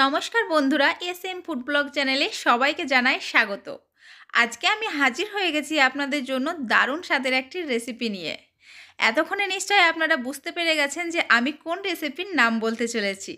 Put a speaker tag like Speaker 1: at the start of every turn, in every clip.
Speaker 1: নমস্কার বন্ধুরা, SM food blog চ্যানেলে সবাইকে জানাই স্বাগত। আজকে আমি হাজির হয়ে গেছি আপনাদের জন্য দারুণ স্বাদের একটি রেসিপি নিয়ে। এতক্ষণে নিশ্চয়ই আপনারা বুঝতে পেরে গেছেন যে আমি কোন রেসিপির নাম বলতে চলেছি।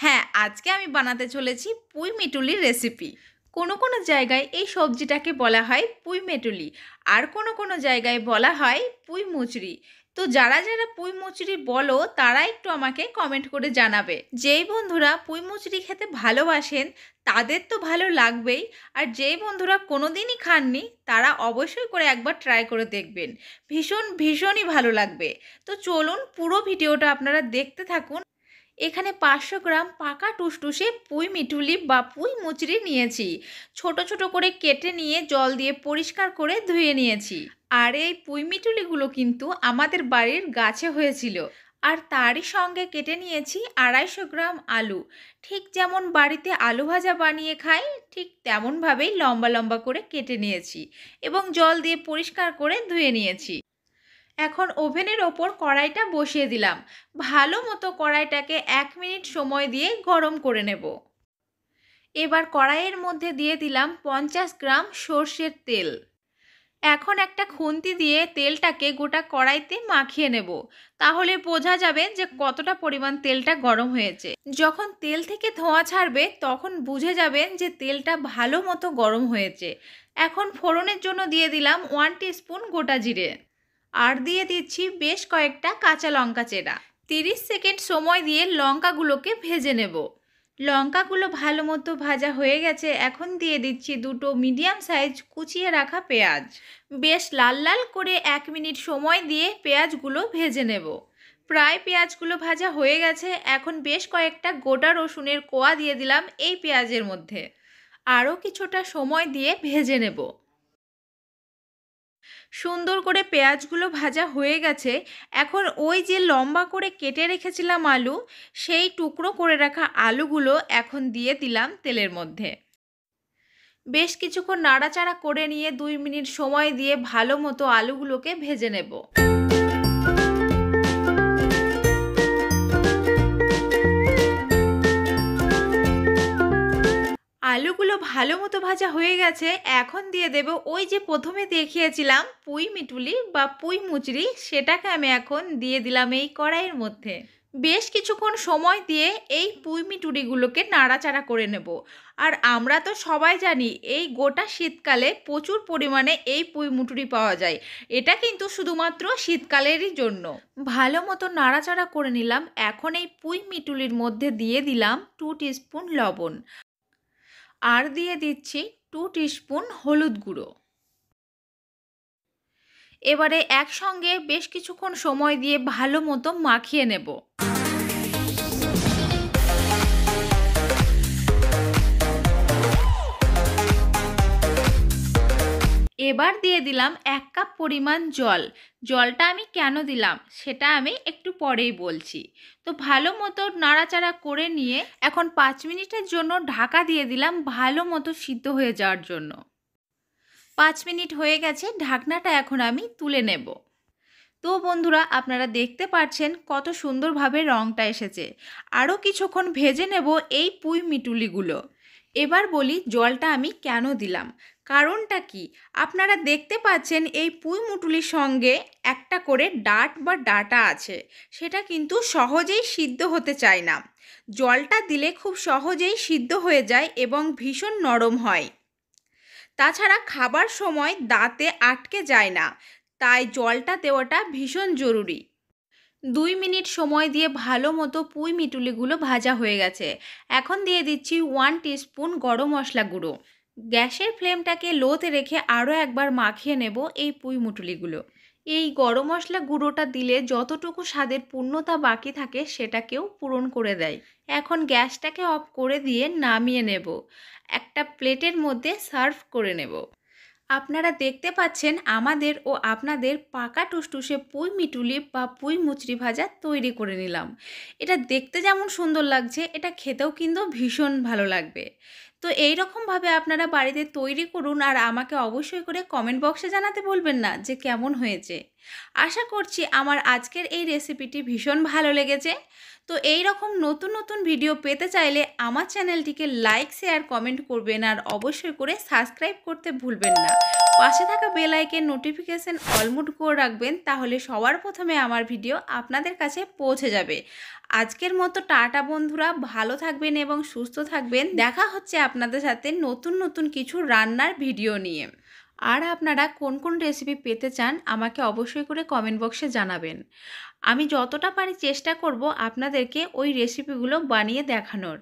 Speaker 1: হ্যাঁ, আজকে আমি বানাতে চলেছি পুঁই মিটুলির রেসিপি। কোনো কোনো জায়গায় এই সবজিটাকে বলা হয় পুঁই মেটুলি, আর কোনো কোনো জায়গায় বলা হয় পুঁই মুচড়ি। তো যারা যারা পুঁই মুচড়ি বলো তারা একটু আমাকে কমেন্ট করে জানাবে। যেই বন্ধুরা পুঁই মুচড়ি খেতে ভালোবাসেন তাদের তো ভালো লাগবেই, আর যেই বন্ধুরা কোনোদিনই খাননি তারা অবশ্যই করে একবার ট্রাই করে দেখবেন। ভীষণই ভালো লাগবে। তো চলুন পুরো ভিডিওটা আপনারা দেখতে থাকুন। এখানে 500 গ্রাম পাকা টুসটুসে পুঁই মিটুলি বা পুঁই মুচড়ি নিয়েছি। ছোট ছোট করে কেটে নিয়ে জল দিয়ে পরিষ্কার করে ধুয়ে নিয়েছি। আর এই পুঁই মিটুলিগুলো কিন্তু আমাদের বাড়ির গাছে হয়েছিল। আর তারই সঙ্গে কেটে নিয়েছি 250 গ্রাম আলু। ঠিক যেমন বাড়িতে আলু ভাজা বানিয়ে খাই ঠিক তেমনভাবেই লম্বা লম্বা করে কেটে নিয়েছি এবং জল দিয়ে পরিষ্কার করে ধুয়ে নিয়েছি। এখন ওভেনের ওপর কড়াইটা বসিয়ে দিলাম। ভালো মতো কড়াইটাকে 1 মিনিট সময় দিয়ে গরম করে নেব। এবার কড়াইয়ের মধ্যে দিয়ে দিলাম 50 গ্রাম সর্ষের তেল। এখন একটা খুন্তি দিয়ে তেলটাকে গোটা কড়াইতে মাখিয়ে নেব, তাহলে বোঝা যাবে যে কতটা পরিমাণ তেলটা গরম হয়েছে। যখন তেল থেকে ধোঁয়া ছাড়বে তখন বুঝে যাবেন যে তেলটা ভালো মতো গরম হয়েছে। এখন ফোড়নের জন্য দিয়ে দিলাম 1 টিস্পুন গোটা জিরে, আর দিয়ে দিচ্ছি বেশ কয়েকটা কাঁচা লঙ্কা চেরা। 30 সেকেন্ড সময় দিয়ে লঙ্কাগুলোকে ভেজে নেব। লঙ্কাগুলো ভালো মতো ভাজা হয়ে গেছে। এখন দিয়ে দিচ্ছি 2টো মিডিয়াম সাইজ কুচিয়ে রাখা পেঁয়াজ। বেশ লাল লাল করে 1 মিনিট সময় দিয়ে পেঁয়াজগুলো ভেজে নেব। প্রায় পেঁয়াজগুলো ভাজা হয়ে গেছে। এখন বেশ কয়েকটা গোটা রসুনের কোয়া দিয়ে দিলাম এই পেঁয়াজের মধ্যে। আরও কিছুটা সময় দিয়ে ভেজে নেব। সুন্দর করে পেঁয়াজগুলো ভাজা হয়ে গেছে। এখন ওই যে লম্বা করে কেটে রেখেছিলাম আলু, সেই টুকরো করে রাখা আলুগুলো এখন দিয়ে দিলাম তেলের মধ্যে। বেশ কিছুক্ষণ নাড়াচাড়া করে নিয়ে 2 মিনিট সময় দিয়ে ভালো মতো আলুগুলোকে ভেজে নেব। আলুগুলো ভালো মতো ভাজা হয়ে গেছে। এখন দিয়ে দেব ওই যে প্রথমে দেখিয়েছিলাম পুঁই মিটুলি বা পুঁই মুচড়ি, সেটাকে আমি এখন দিয়ে দিলাম এই কড়াইয়ের মধ্যে। বেশ কিছুক্ষণ সময় দিয়ে এই পুঁই মিটুলিগুলোকে নাড়াচাড়া করে নেব। আর আমরা তো সবাই জানি এই গোটা শীতকালে প্রচুর পরিমাণে এই পুঁই মুটুলি পাওয়া যায়। এটা কিন্তু শুধুমাত্র শীতকালেরই জন্য। ভালো মতো নাড়াচাড়া করে নিলাম। এখন এই পুঁই মিটুলির মধ্যে দিয়ে দিলাম 2 টিস্পুন লবণ, আর দিয়ে দিচ্ছি 2 টিস্পুন হলুদ গুঁড়ো। এবারে একসঙ্গে বেশ কিছুক্ষণ সময় দিয়ে ভালো মতো মাখিয়ে নেব। এবার দিয়ে দিলাম 1 কাপ পরিমাণ জল। জলটা আমি কেন দিলাম সেটা আমি একটু পরেই বলছি। তো ভালো মতো নাড়াচাড়া করে নিয়ে এখন 5 মিনিটের জন্য ঢাকা দিয়ে দিলাম ভালো মতো সিদ্ধ হয়ে যাওয়ার জন্য। 5 মিনিট হয়ে গেছে, ঢাকনাটা এখন আমি তুলে নেব। তো বন্ধুরা, আপনারা দেখতে পাচ্ছেন কত সুন্দরভাবে রঙটা এসেছে। আরও কিছুক্ষণ ভেজে নেব এই পুঁই মিটুলিগুলো। এবার বলি জলটা আমি কেন দিলাম, কারণটা কি। আপনারা দেখতে পাচ্ছেন এই পুঁই মুটুলির সঙ্গে একটা করে ডাঁট বা ডাঁটা আছে, সেটা কিন্তু সহজেই সিদ্ধ হতে চায় না। জলটা দিলে খুব সহজেই সিদ্ধ হয়ে যায় এবং ভীষণ নরম হয়। তাছাড়া খাবার সময় দাঁতে আটকে যায় না, তাই জলটা দেওয়াটা ভীষণ জরুরি। 2 মিনিট সময় দিয়ে ভালো মতো পুঁই মিটুলিগুলো ভাজা হয়ে গেছে। এখন দিয়ে দিচ্ছি 1 টিস্পুন গরম মশলা গুঁড়ো। গ্যাসের ফ্লেমটাকে লোতে রেখে আরও একবার মাখিয়ে নেব এই পুঁই মিটুলিগুলো। এই গরম মশলা গুঁড়োটা দিলে যতটুকু স্বাদের পূর্ণতা বাকি থাকে সেটাকেও পূরণ করে দেয়। এখন গ্যাসটাকে অফ করে দিয়ে নামিয়ে নেব। একটা প্লেটের মধ্যে সার্ভ করে নেব। আপনারা দেখতে পাচ্ছেন আমাদের ও আপনাদের পাকা টুসটুসে পুঁই মিটুলি বা পুঁই মুচড়ি ভাজা তৈরি করে নিলাম। এটা দেখতে যেমন সুন্দর লাগছে, এটা খেতেও কিন্তু ভীষণ ভালো লাগবে। তো তো এই রকমভাবে আপনারা বাড়িতে তৈরি করুন আর আমাকে অবশ্যই করে কমেন্ট বক্সে জানাতে বলবেন না যে কেমন হয়েছে। আশা করছি আমার আজকের এই রেসিপিটি ভীষণ ভালো লেগেছে। তো এই রকম নতুন নতুন ভিডিও পেতে চাইলে আমার চ্যানেলটিকে লাইক, শেয়ার, কমেন্ট করবেন আর অবশ্যই করে সাবস্ক্রাইব করতে ভুলবেন না। পাশে থাকা bell icon notification all mode করে রাখবেন, তাহলে সবার প্রথমে আমার ভিডিও আপনাদের কাছে পৌঁছে যাবে। আজকের মতো টাটা বন্ধুরা, ভালো থাকবেন এবং সুস্থ থাকবেন। দেখা হচ্ছে আপনাদের সাথে নতুন নতুন কিছু রান্নার ভিডিও নিয়ে। আর আপনারা কোন কোন রেসিপি পেতে চান আমাকে অবশ্যই করে কমেন্ট বক্সে জানাবেন। আমি যতটা পারি চেষ্টা করব আপনাদেরকে ওই রেসিপিগুলো বানিয়ে দেখানোর।